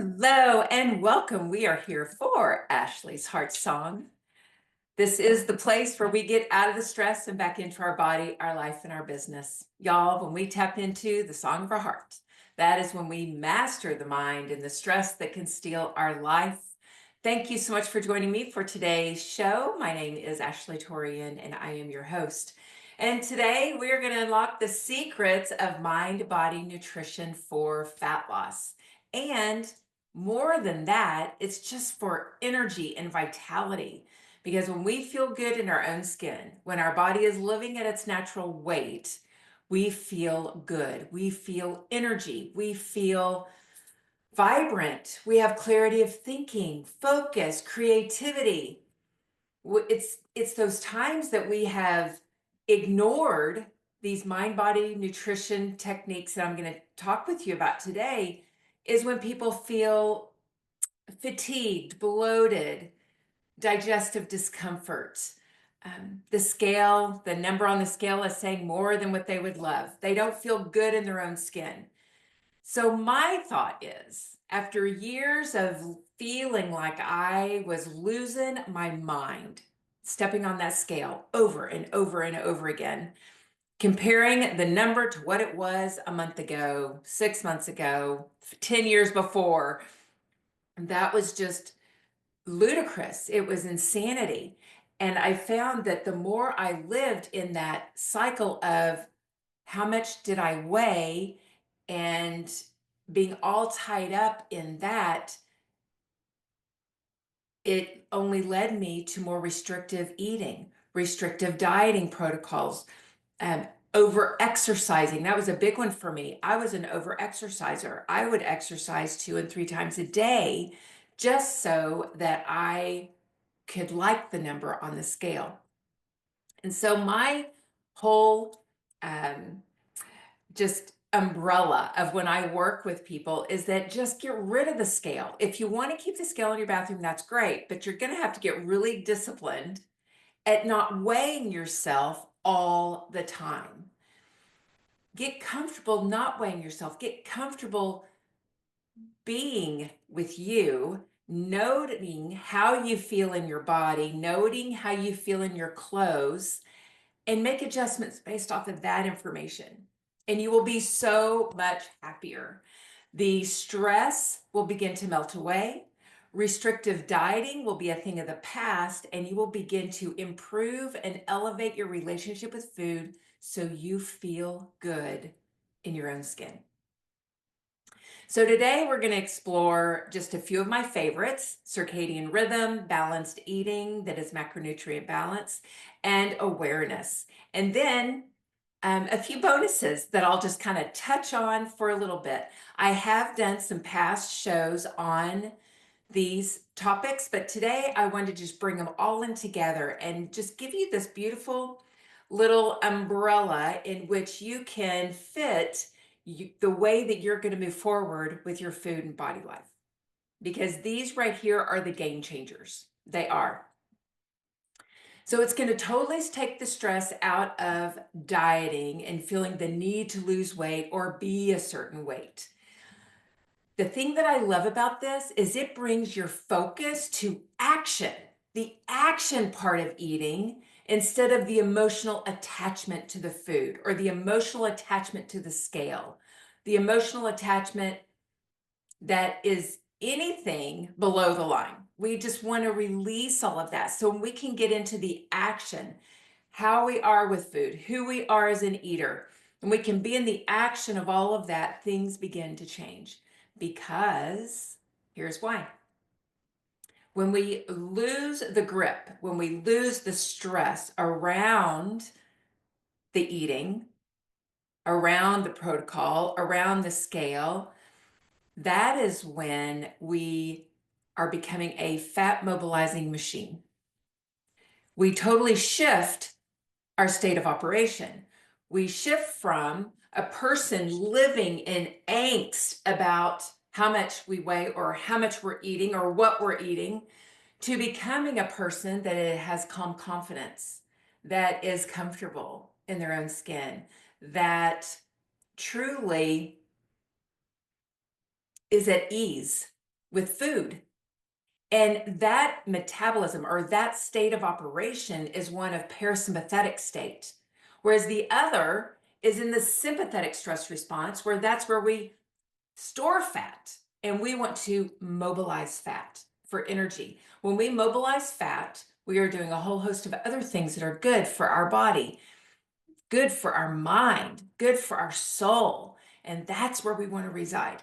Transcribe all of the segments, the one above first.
Hello and welcome. We are here for Ashley's Heart Song. This is the place where we get out of the stress and back into our body, our life, and our business. Y'all, when we tap into the song of our heart, that is when we master the mind and the stress that can steal our life. Thank you so much for joining me for today's show. My name is Ashley Torian and I am your host. And today we're going to unlock the secrets of mind-body nutrition for fat loss. And more than that, it's just for energy and vitality. Because when we feel good in our own skin, when our body is living at its natural weight, we feel good. We feel energy. We feel vibrant. We have clarity of thinking, focus, creativity. It's those times that we have ignored these mind-body nutrition techniques that I'm going to talk with you about today is when people feel fatigued, bloated, digestive discomfort. The number on the scale is saying more than what they would love. They don't feel good in their own skin. So my thought is, after years of feeling like I was losing my mind, stepping on that scale over and over and over again, comparing the number to what it was a month ago, 6 months ago, 10 years before, that was just ludicrous. It was insanity. And I found that the more I lived in that cycle of how much did I weigh and being all tied up in that, it only led me to more restrictive eating, restrictive dieting protocols, over exercising. That was a big one for me. I was an over exerciser. I would exercise 2 and 3 times a day just so that I could like the number on the scale. And so my whole just umbrella of when I work with people is that just get rid of the scale. If you want to keep the scale in your bathroom, that's great, but you're going to have to get really disciplined at not weighing yourself all the time. Get comfortable not weighing yourself. Get comfortable being with you, noting how you feel in your body, noting how you feel in your clothes, and make adjustments based off of that information. And you will be so much happier. The stress will begin to melt away. Restrictive dieting will be a thing of the past, and you will begin to improve and elevate your relationship with food so you feel good in your own skin. So today we're going to explore just a few of my favorites: circadian rhythm, balanced eating, that is macronutrient balance, and awareness. And then a few bonuses that I'll just kind of touch on for a little bit. I have done some past shows on these topics, but today I wanted to just bring them all in together and just give you this beautiful little umbrella in which you can fit the way that you're going to move forward with your food and body life. Because these right here are the game changers. They are. So it's going to totally take the stress out of dieting and feeling the need to lose weight or be a certain weight. The thing that I love about this is it brings your focus to action, the action part of eating, instead of the emotional attachment to the food or the emotional attachment to the scale, the emotional attachment that is anything below the line. We just want to release all of that so we can get into the action, how we are with food, who we are as an eater, and we can be in the action of all of that. Things begin to change. Because here's why. When we lose the grip, when we lose the stress around the eating, around the protocol, around the scale, that is when we are becoming a fat mobilizing machine. We totally shift our state of operation. We shift from a person living in angst about how much we weigh or how much we're eating or what we're eating to becoming a person that has calm confidence, that is comfortable in their own skin, that truly is at ease with food. And that metabolism or that state of operation is one of parasympathetic state, whereas the other is in the sympathetic stress response, where that's where we store fat and we want to mobilize fat for energy. When we mobilize fat, we are doing a whole host of other things that are good for our body, good for our mind, good for our soul. And that's where we want to reside.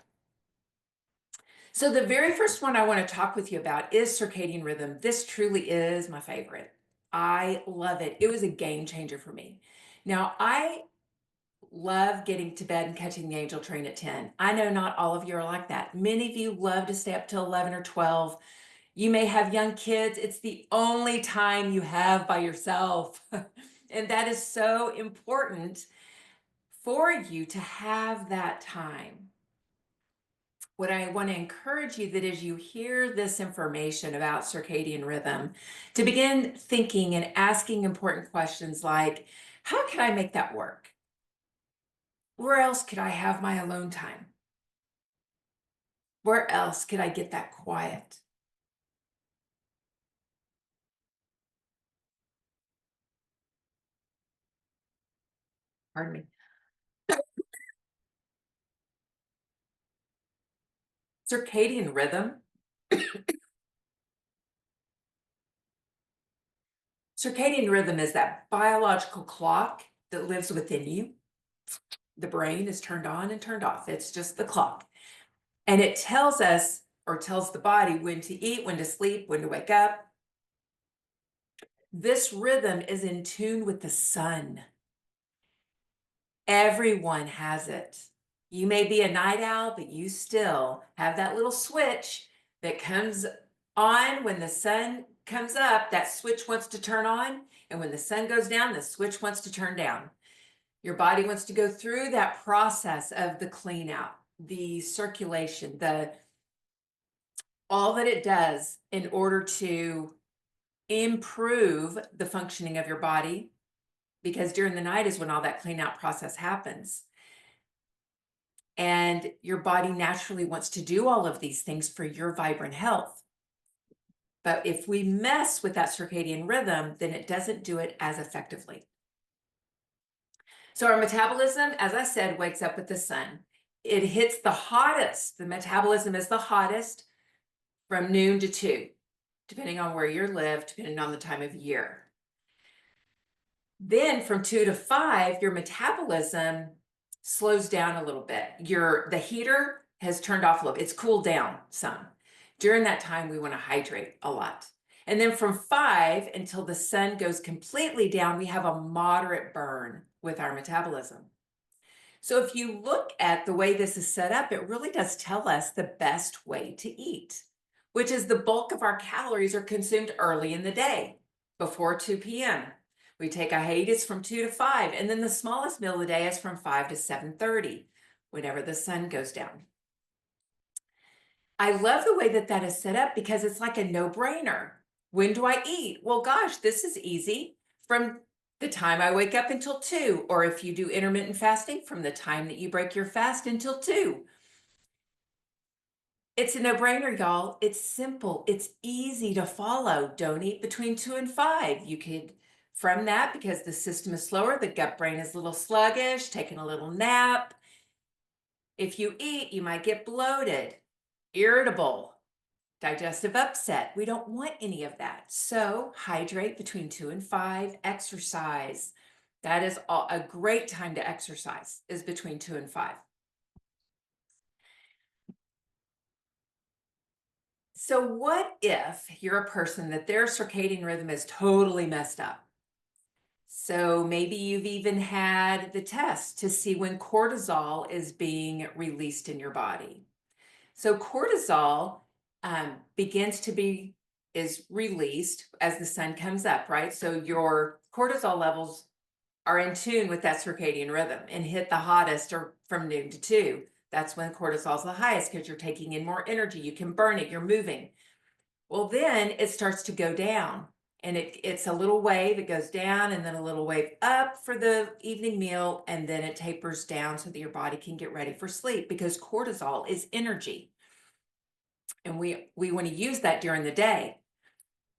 So the very first one I want to talk with you about is circadian rhythm. This truly is my favorite. I love it. It was a game changer for me. Now, I love getting to bed and catching the angel train at 10. I know not all of you are like that. Many of you love to stay up till 11 or 12. You may have young kids. It's the only time you have by yourself. And that is so important for you to have that time. What I want to encourage you that as you hear this information about circadian rhythm, to begin thinking and asking important questions like, how can I make that work? Where else could I have my alone time? Where else could I get that quiet? Pardon me. Circadian rhythm. Circadian rhythm is that biological clock that lives within you. The brain is turned on and turned off. It's just the clock. And it tells us or tells the body when to eat, when to sleep, when to wake up. This rhythm is in tune with the sun. Everyone has it. You may be a night owl, but you still have that little switch that comes on when the sun comes up. That switch wants to turn on. And when the sun goes down, the switch wants to turn down. Your body wants to go through that process of the clean out, the circulation, all that it does in order to improve the functioning of your body, because during the night is when all that clean out process happens. And your body naturally wants to do all of these things for your vibrant health. But if we mess with that circadian rhythm, then it doesn't do it as effectively. So our metabolism, as I said, wakes up with the sun. It hits the hottest. The metabolism is the hottest from noon to 2, depending on where you live, depending on the time of year. Then from 2 to 5, your metabolism slows down a little bit. The heater has turned off a little. It's cooled down some. During that time, we want to hydrate a lot. And then from 5 until the sun goes completely down, we have a moderate burn with our metabolism. So if you look at the way this is set up, it really does tell us the best way to eat, which is the bulk of our calories are consumed early in the day, before 2 p.m. We take a hiatus from 2 to 5, and then the smallest meal of the day is from 5 to 7:30, whenever the sun goes down. I love the way that that is set up because it's like a no-brainer. When do I eat? Well, gosh, this is easy. From the time I wake up until 2, or if you do intermittent fasting, from the time that you break your fast until 2. It's a no-brainer, y'all. It's simple. It's easy to follow. Don't eat between 2 and 5. You could, from that, because the system is slower, the gut brain is a little sluggish, taking a little nap. If you eat, you might get bloated, irritable, digestive upset. We don't want any of that. So hydrate between 2 and 5, exercise. That is a great time to exercise, is between 2 and 5. So what if you're a person that their circadian rhythm is totally messed up? So maybe you've even had the test to see when cortisol is being released in your body. So cortisol is released as the sun comes up, right? So your cortisol levels are in tune with that circadian rhythm and hit the hottest or from noon to 2. That's when cortisol is the highest because you're taking in more energy. You can burn it, you're moving. Well, then it starts to go down, and it's a little wave. It goes down and then a little wave up for the evening meal, and then it tapers down so that your body can get ready for sleep, because cortisol is energy. And we want to use that during the day.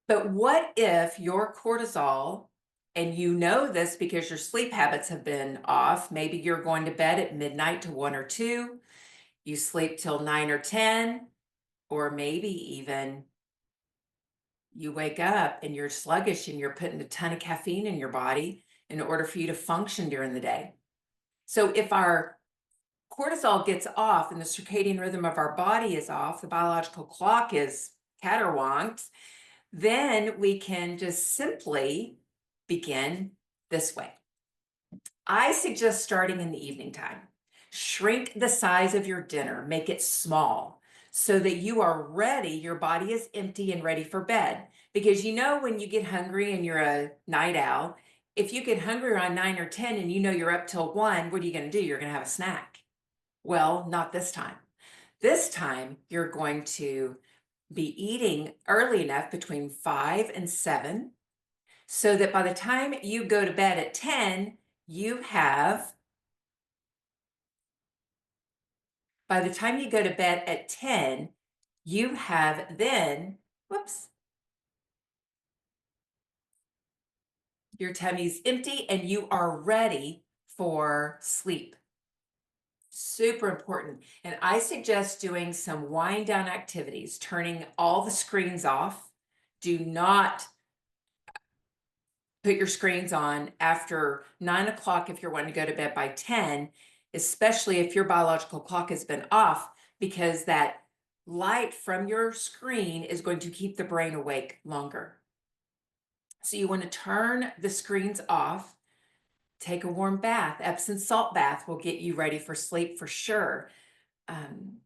But what if your cortisol, and you know this because your sleep habits have been off, maybe you're going to bed at midnight to 1 or 2, you sleep till 9 or 10, or maybe even you wake up and you're sluggish and you're putting a ton of caffeine in your body in order for you to function during the day. So if our cortisol gets off and the circadian rhythm of our body is off, the biological clock is caterwanked, then we can just simply begin this way. I suggest starting in the evening time. Shrink the size of your dinner, make it small so that you are ready, your body is empty and ready for bed. Because you know, when you get hungry and you're a night owl, if you get hungry around 9 or 10 and you know you're up till 1, what are you going to do? You're going to have a snack. Well, not this time. This time, you're going to be eating early enough between 5 and 7 so that by the time you go to bed at 10, you have, by the time you go to bed at 10, you have then, whoops, your tummy's empty and you are ready for sleep. Super important. And I suggest doing some wind down activities, turning all the screens off. Do not put your screens on after 9 o'clock if you're wanting to go to bed by 10, especially if your biological clock has been off, because that light from your screen is going to keep the brain awake longer. So you want to turn the screens off, take a warm bath. Epsom salt bath will get you ready for sleep for sure. Um,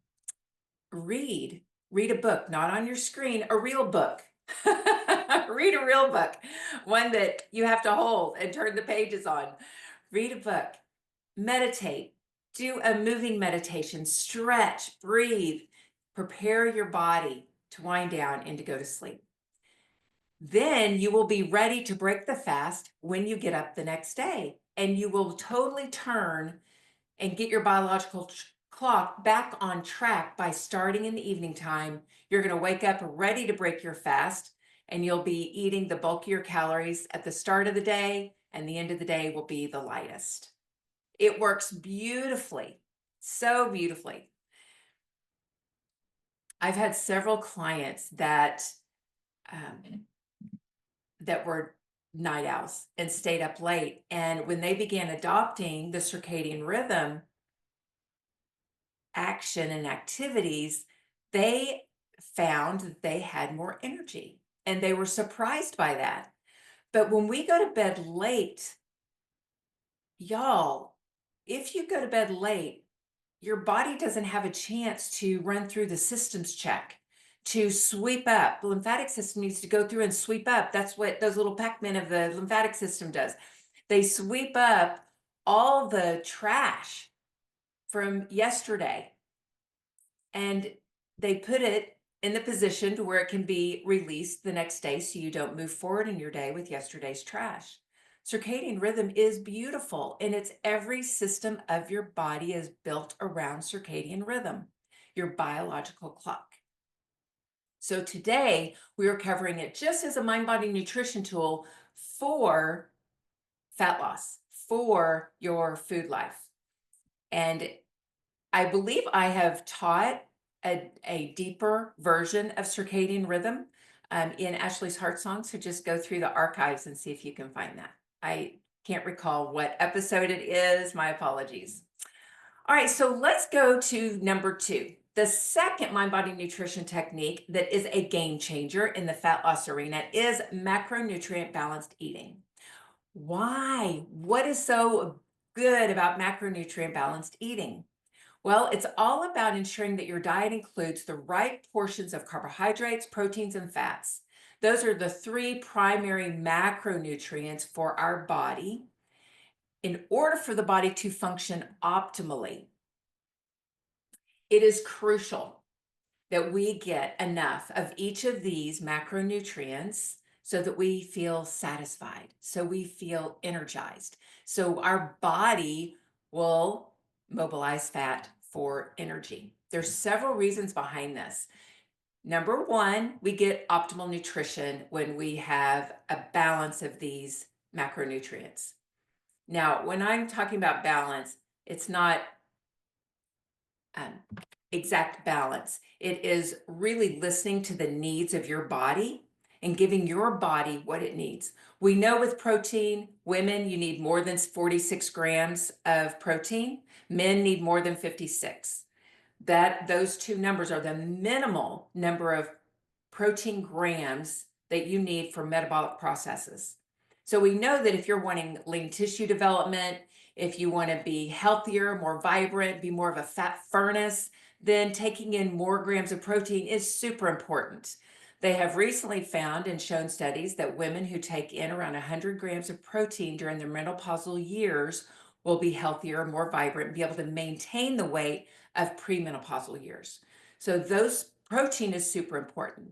read a book, not on your screen, a real book. Read a real book, one that you have to hold and turn the pages on. Read a book, meditate, do a moving meditation, stretch, breathe, prepare your body to wind down and to go to sleep. Then you will be ready to break the fast when you get up the next day, and you will totally turn and get your biological clock back on track by starting in the evening time. You're going to wake up ready to break your fast, and you'll be eating the bulkier calories at the start of the day, and the end of the day will be the lightest. It works beautifully, so beautifully. I've had several clients that were night owls and stayed up late, and when they began adopting the circadian rhythm action and activities, they found that they had more energy and they were surprised by that. But when we go to bed late, y'all, if you go to bed late, your body doesn't have a chance to run through the systems check, to sweep up. The lymphatic system needs to go through and sweep up. That's what those little Pac-Men of the lymphatic system does. They sweep up all the trash from yesterday, and they put it in the position to where it can be released the next day so you don't move forward in your day with yesterday's trash. Circadian rhythm is beautiful, and it's every system of your body is built around circadian rhythm, your biological clock. So today we are covering it just as a mind-body nutrition tool for fat loss, for your food life. And I believe I have taught a deeper version of circadian rhythm in Ashley's Heart Song. So just go through the archives and see if you can find that. I can't recall what episode it is. My apologies. All right, so let's go to number 2. The second mind-body nutrition technique that is a game changer in the fat loss arena is macronutrient balanced eating. Why? What is so good about macronutrient balanced eating? Well, it's all about ensuring that your diet includes the right portions of carbohydrates, proteins, and fats. Those are the 3 primary macronutrients for our body in order for the body to function optimally. It is crucial that we get enough of each of these macronutrients so that we feel satisfied, so we feel energized, so our body will mobilize fat for energy. There's several reasons behind this. Number one, we get optimal nutrition when we have a balance of these macronutrients. Now, when I'm talking about balance, it's not um, exact balance. It is really listening to the needs of your body and giving your body what it needs. We know with protein, women, you need more than 46 grams of protein. Men need more than 56. That those two numbers are the minimal number of protein grams that you need for metabolic processes. So we know that if you're wanting lean tissue development, if you want to be healthier, more vibrant, be more of a fat furnace, then taking in more grams of protein is super important. They have recently found and shown studies that women who take in around 100 grams of protein during their menopausal years will be healthier, more vibrant, and be able to maintain the weight of premenopausal years. So those protein is super important.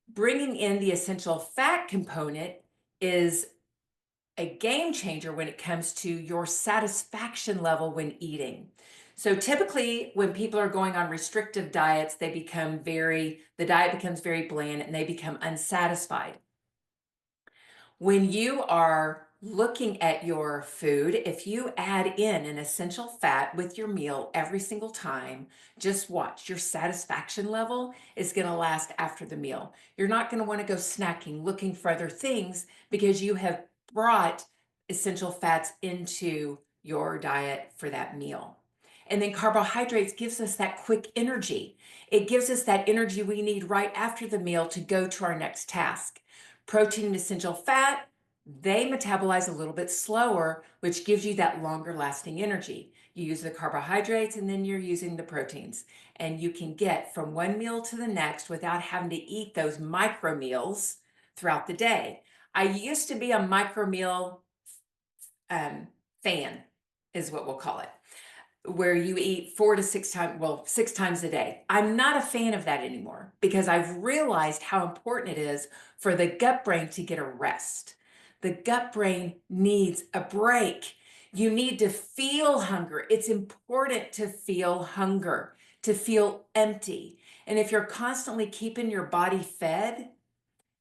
Bringing in the essential fat component is a game changer when it comes to your satisfaction level when eating. So typically when people are going on restrictive diets, the diet becomes very bland and they become unsatisfied. When you are looking at your food, if you add in an essential fat with your meal every single time, just watch. Your satisfaction level is going to last after the meal. You're not going to want to go snacking, looking for other things because you have brought essential fats into your diet for that meal. And then carbohydrates gives us that quick energy. It gives us that energy we need right after the meal to go to our next task. Protein and essential fat, they metabolize a little bit slower, which gives you that longer lasting energy. You use the carbohydrates and then you're using the proteins. And you can get from one meal to the next without having to eat those micro meals throughout the day. I used to be a micro meal fan, is what we'll call it, where you eat 6 times a day. I'm not a fan of that anymore because I've realized how important it is for the gut brain to get a rest. The gut brain needs a break. You need to feel hunger. It's important to feel hunger, to feel empty. And if you're constantly keeping your body fed,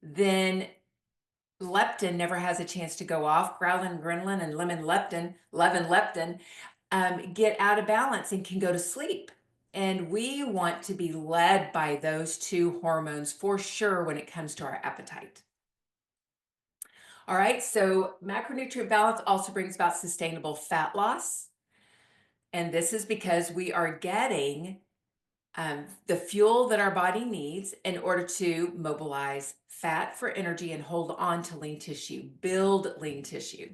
then leptin never has a chance to go off. Ghrelin, ghrelin, and leptin get out of balance and can go to sleep. And we want to be led by those two hormones for sure when it comes to our appetite. All right, so macronutrient balance also brings about sustainable fat loss. And this is because we are getting the fuel that our body needs in order to mobilize fat for energy and hold on to lean tissue, build lean tissue.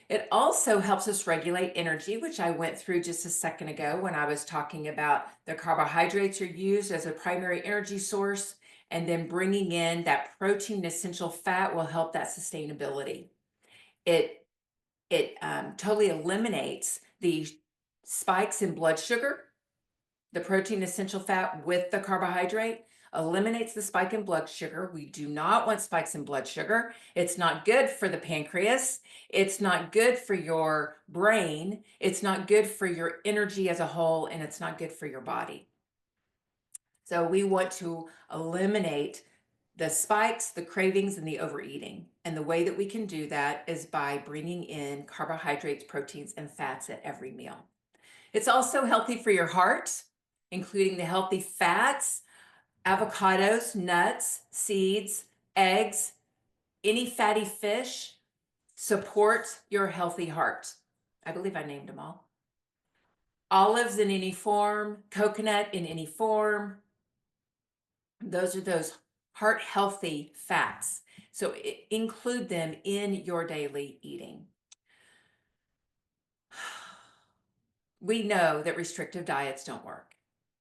It also helps us regulate energy, which I went through just a second ago when I was talking about the carbohydrates are used as a primary energy source, and then bringing in that protein and essential fat will help that sustainability. It totally eliminates the spikes in blood sugar. The protein essential fat with the carbohydrate eliminates the spike in blood sugar. We do not want spikes in blood sugar. It's not good for the pancreas. It's not good for your brain. It's not good for your energy as a whole, and it's not good for your body. So we want to eliminate the spikes, the cravings, and the overeating. And the way that we can do that is by bringing in carbohydrates, proteins, and fats at every meal. It's also healthy for your heart, including the healthy fats, avocados, nuts, seeds, eggs, any fatty fish supports your healthy heart. I believe I named them all. Olives in any form, coconut in any form. Those are those heart healthy fats. So include them in your daily eating. We know that restrictive diets don't work.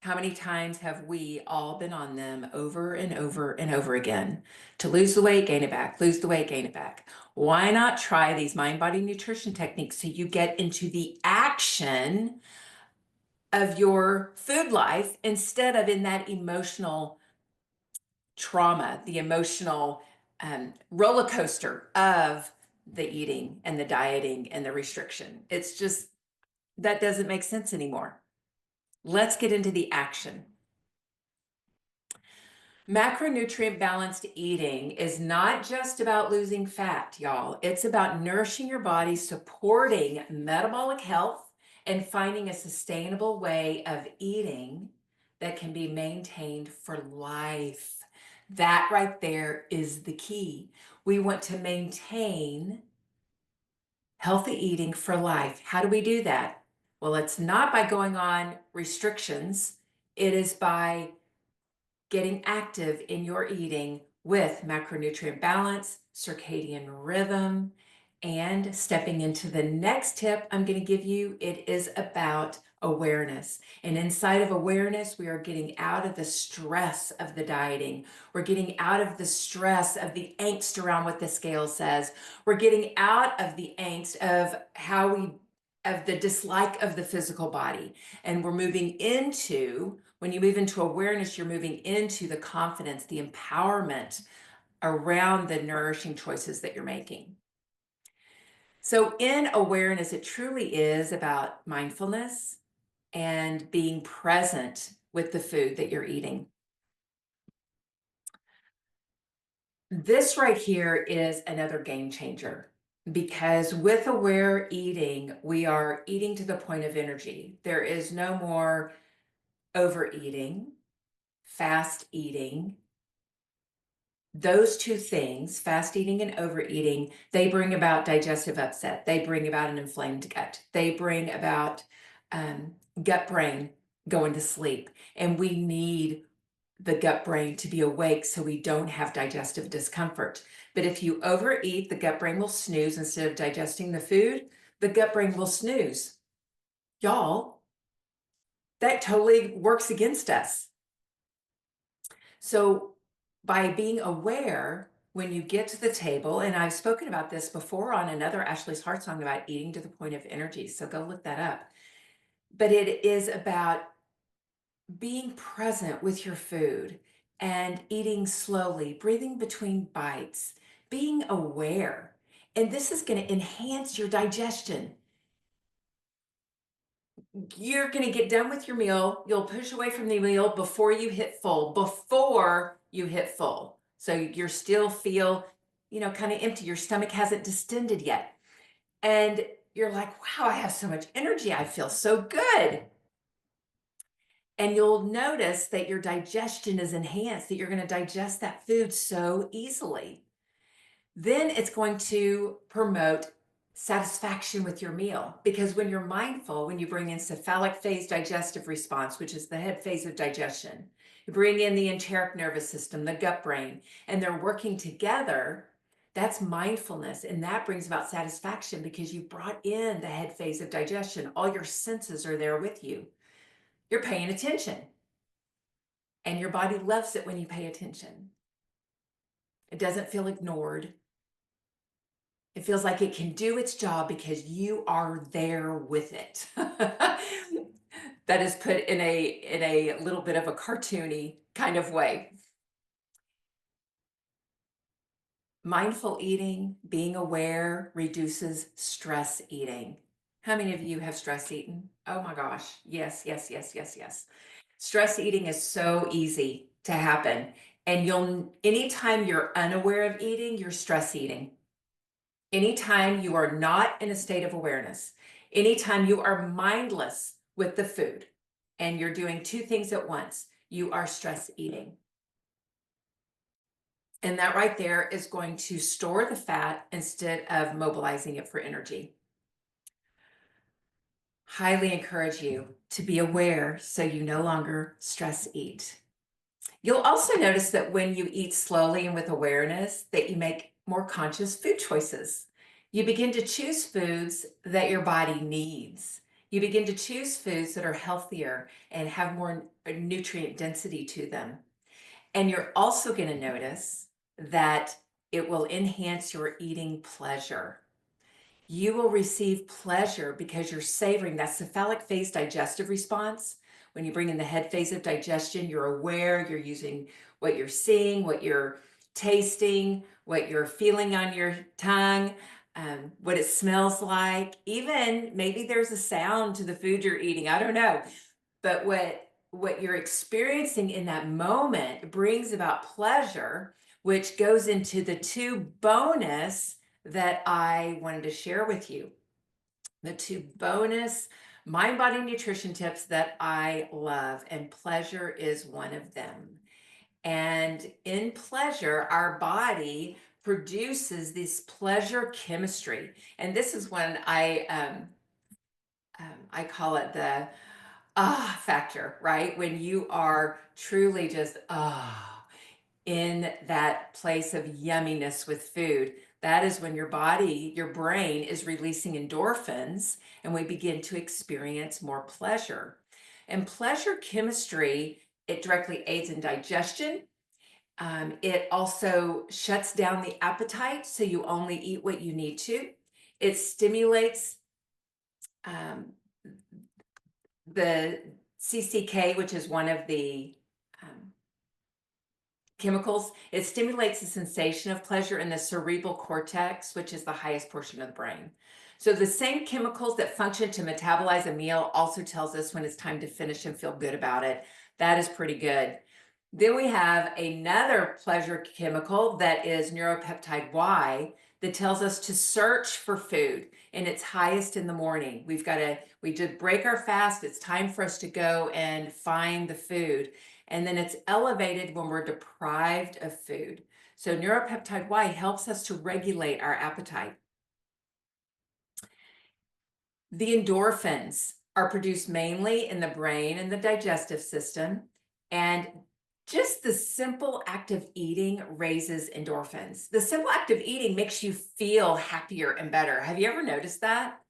How many times have we all been on them over and over and over again? To lose the weight, gain it back, lose the weight, gain it back. Why not try these mind-body nutrition techniques so you get into the action of your food life instead of in that emotional trauma, the emotional roller coaster of the eating and the dieting and the restriction? It's just, that doesn't make sense anymore. Let's get into the action. Macronutrient balanced eating is not just about losing fat, y'all. It's about nourishing your body, supporting metabolic health, and finding a sustainable way of eating that can be maintained for life. That right there is the key. We want to maintain healthy eating for life. How do we do that? Well, it's not by going on restrictions, it is by getting active in your eating with macronutrient balance, circadian rhythm, and stepping into the next tip I'm going to give you. It is about awareness. And inside of awareness, we are getting out of the stress of the dieting. We're getting out of the stress of the angst around what the scale says. We're getting out of the angst of of the dislike of the physical body. And we're moving into, when you move into awareness, you're moving into the confidence, the empowerment around the nourishing choices that you're making. So in awareness, it truly is about mindfulness and being present with the food that you're eating. This right here is another game changer, because with aware eating, we are eating to the point of energy. There is no more overeating, fast eating. Those two things, fast eating and overeating, they bring about digestive upset. They bring about an inflamed gut. They bring about gut brain going to sleep. And we need the gut brain to be awake so we don't have digestive discomfort. But if you overeat, the gut brain will snooze. Instead of digesting the food, the gut brain will snooze. Y'all, that totally works against us. So by being aware, when you get to the table, and I've spoken about this before on another Ashley's Heart Song about eating to the point of energy, so go look that up. But it is about being present with your food and eating slowly, breathing between bites, being aware. And this is going to enhance your digestion. You're going to get done with your meal. You'll push away from the meal before you hit full, So you're still feel, kind of empty. Your stomach hasn't distended yet. And you're like, wow, I have so much energy. I feel so good. And you'll notice that your digestion is enhanced, that you're going to digest that food so easily. Then it's going to promote satisfaction with your meal, because when you're mindful, when you bring in cephalic phase digestive response, which is the head phase of digestion, you bring in the enteric nervous system, the gut brain, and they're working together. That's mindfulness, and that brings about satisfaction because you brought in the head phase of digestion. All your senses are there with you. You're paying attention, and your body loves it when you pay attention. It doesn't feel ignored. It feels like it can do its job because you are there with it. That is put in a little bit of a cartoony kind of way. Mindful eating, being aware, reduces stress eating. How many of you have stress eaten? Oh my gosh. Yes, yes, yes, yes, yes. Stress eating is so easy to happen. And anytime you're unaware of eating, you're stress eating. Anytime you are not in a state of awareness, anytime you are mindless with the food and you're doing two things at once, you are stress eating. And that right there is going to store the fat instead of mobilizing it for energy. Highly encourage you to be aware so you no longer stress eat. You'll also notice that when you eat slowly and with awareness, that you make more conscious food choices. You begin to choose foods that your body needs. You begin to choose foods that are healthier and have more nutrient density to them. And you're also going to notice that it will enhance your eating pleasure. You will receive pleasure because you're savoring that cephalic phase digestive response. When you bring in the head phase of digestion, you're aware, you're using what you're seeing, what you're tasting, what you're feeling on your tongue, what it smells like. Even maybe there's a sound to the food you're eating. I don't know. But what what you're experiencing in that moment brings about pleasure, which goes into the two bonus that I wanted to share with you. The two bonus mind body nutrition tips that I love, and pleasure is one of them. And in pleasure, our body produces this pleasure chemistry. And this is when I call it the factor, right? When you are truly just in that place of yumminess with food, that is when your body, your brain is releasing endorphins, and we begin to experience more pleasure. And pleasure chemistry, it directly aids in digestion. It also shuts down the appetite, so you only eat what you need to. It stimulates um, the CCK, which is one of the um, chemicals. It stimulates the sensation of pleasure in the cerebral cortex, which is the highest portion of the brain. So the same chemicals that function to metabolize a meal also tells us when it's time to finish and feel good about it. That is pretty good. Then we have another pleasure chemical that is neuropeptide Y that tells us to search for food, and it's highest in the morning. We did break our fast. It's time for us to go and find the food. And then it's elevated when we're deprived of food. So neuropeptide Y helps us to regulate our appetite. The endorphins are produced mainly in the brain and the digestive system, and just the simple act of eating raises endorphins. The simple act of eating makes you feel happier and better. Have you ever noticed that?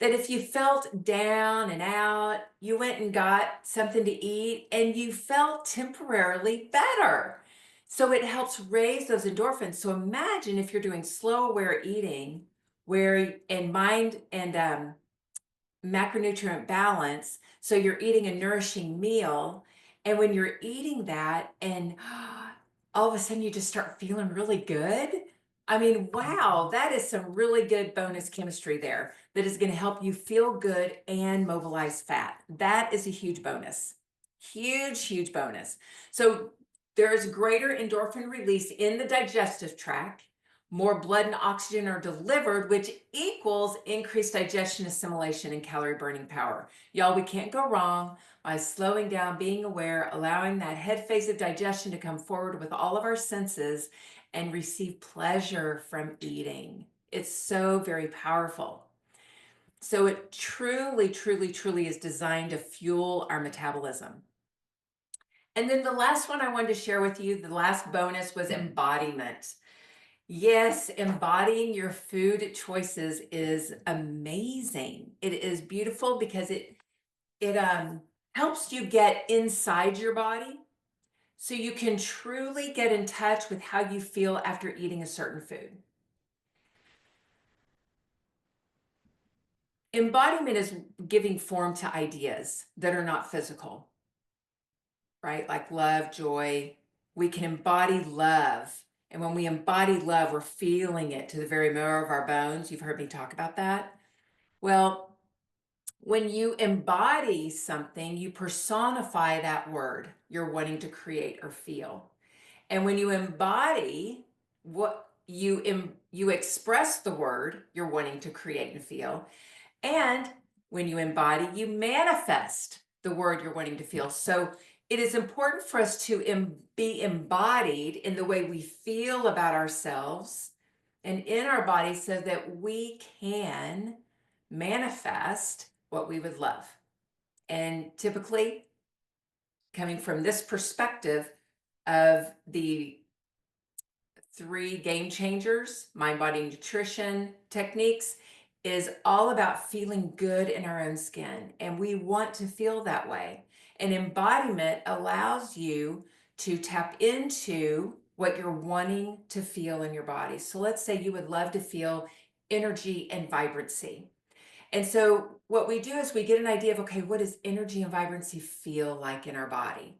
That if you felt down and out, you went and got something to eat and you felt temporarily better. So it helps raise those endorphins. So imagine if you're doing slow aware eating, where in mind and macronutrient balance. So you're eating a nourishing meal. And when you're eating that, and all of a sudden you just start feeling really good. I mean, wow, that is some really good bonus chemistry there that is going to help you feel good and mobilize fat. That is a huge bonus. Huge, huge bonus. So there's greater endorphin release in the digestive tract. More blood and oxygen are delivered, which equals increased digestion, assimilation, and calorie burning power. Y'all, we can't go wrong by slowing down, being aware, allowing that head phase of digestion to come forward with all of our senses and receive pleasure from eating. It's so very powerful. So it truly, truly, truly is designed to fuel our metabolism. And then the last one I wanted to share with you, the last bonus was embodiment. Yes, embodying your food choices is amazing. It is beautiful because it helps you get inside your body so you can truly get in touch with how you feel after eating a certain food. Embodiment is giving form to ideas that are not physical, right? Like love, joy. We can embody love. And when we embody love, we're feeling it to the very marrow of our bones. You've heard me talk about that. Well, when you embody something, you personify that word you're wanting to create or feel. And when you embody what you express the word you're wanting to create and feel. And when you embody, you manifest the word you're wanting to feel. So it is important for us to be embodied in the way we feel about ourselves and in our body so that we can manifest what we would love. And typically, coming from this perspective of the three game changers, mind, body, nutrition techniques, is all about feeling good in our own skin. And we want to feel that way. And embodiment allows you to tap into what you're wanting to feel in your body. So let's say you would love to feel energy and vibrancy. And so what we do is we get an idea of, okay, what does energy and vibrancy feel like in our body?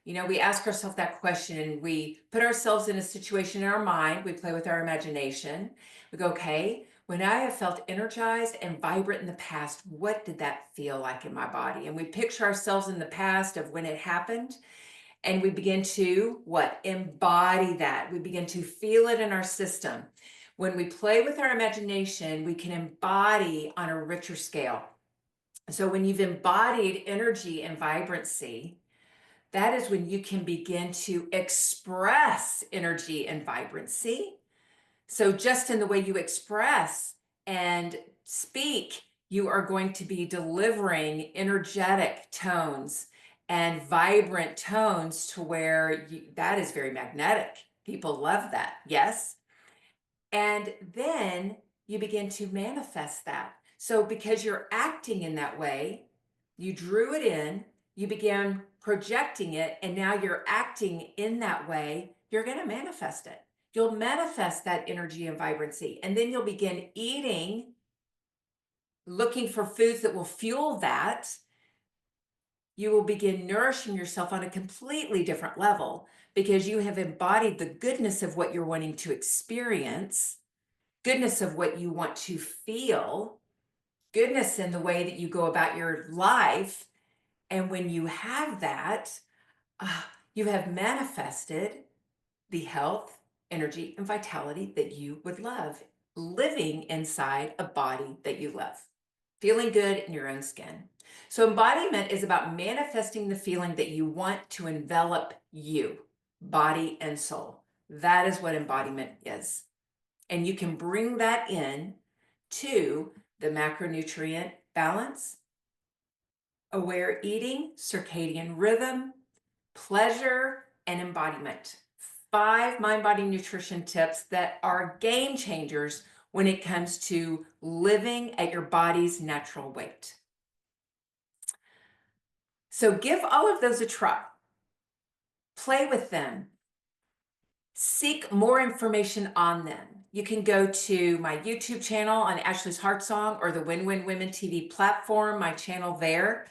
You know, we ask ourselves that question and we put ourselves in a situation in our mind. We play with our imagination. We go, okay, When I have felt energized and vibrant in the past, what did that feel like in my body? And we picture ourselves in the past of when it happened, and we begin to what? Embody that. We begin to feel it in our system. When we play with our imagination, we can embody on a richer scale. So when you've embodied energy and vibrancy, that is when you can begin to express energy and vibrancy. So just in the way you express and speak, you are going to be delivering energetic tones and vibrant tones to where that is very magnetic. People love that. Yes. And then you begin to manifest that. So because you're acting in that way, you drew it in, you began projecting it, and now you're acting in that way, you're going to manifest it. You'll manifest that energy and vibrancy, and then you'll begin eating, looking for foods that will fuel that. You will begin nourishing yourself on a completely different level because you have embodied the goodness of what you're wanting to experience, goodness of what you want to feel, goodness in the way that you go about your life. And when you have that, you have manifested the health, energy, and vitality that you would love, living inside a body that you love, feeling good in your own skin. So embodiment is about manifesting the feeling that you want to envelop you, body and soul. That is what embodiment is. And you can bring that in to the macronutrient balance, aware eating, circadian rhythm, pleasure, and embodiment. 5 mind body nutrition tips that are game changers when it comes to living at your body's natural weight. So give all of those a try. Play with them. Seek more information on them. You can go to my YouTube channel on Ashley's Heart Song or the Win Win Women TV platform, my channel there.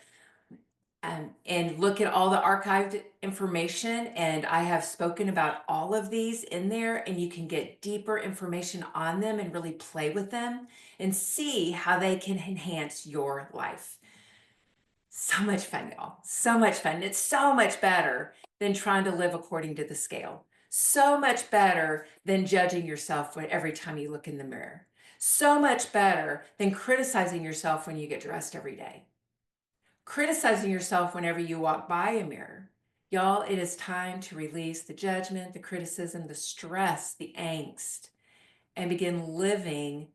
And look at all the archived information. And I have spoken about all of these in there, and you can get deeper information on them and really play with them and see how they can enhance your life. So much fun, y'all. So much fun. It's so much better than trying to live according to the scale. So much better than judging yourself every time you look in the mirror. So much better than criticizing yourself when you get dressed every day. Criticizing yourself whenever you walk by a mirror. Y'all, it is time to release the judgment, the criticism, the stress, the angst, and begin living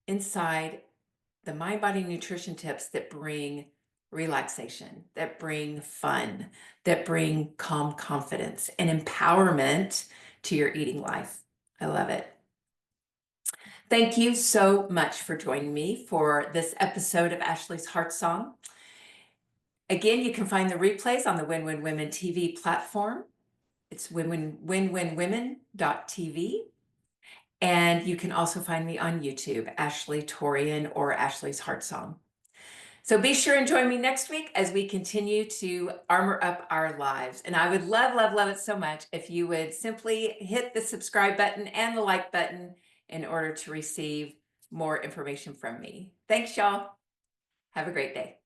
inside the mind body nutrition tips that bring relaxation, that bring fun, that bring calm confidence and empowerment to your eating life. I love it. Thank you so much for joining me for this episode of Ashley's Heart Song. Again, you can find the replays on the Win Win Women TV platform. It's winwinwomen.tv. And you can also find me on YouTube, Ashley Torian or Ashley's Heart Song. So be sure and join me next week as we continue to armor up our lives. And I would love, love, love it so much if you would simply hit the subscribe button and the like button in order to receive more information from me. Thanks, y'all. Have a great day.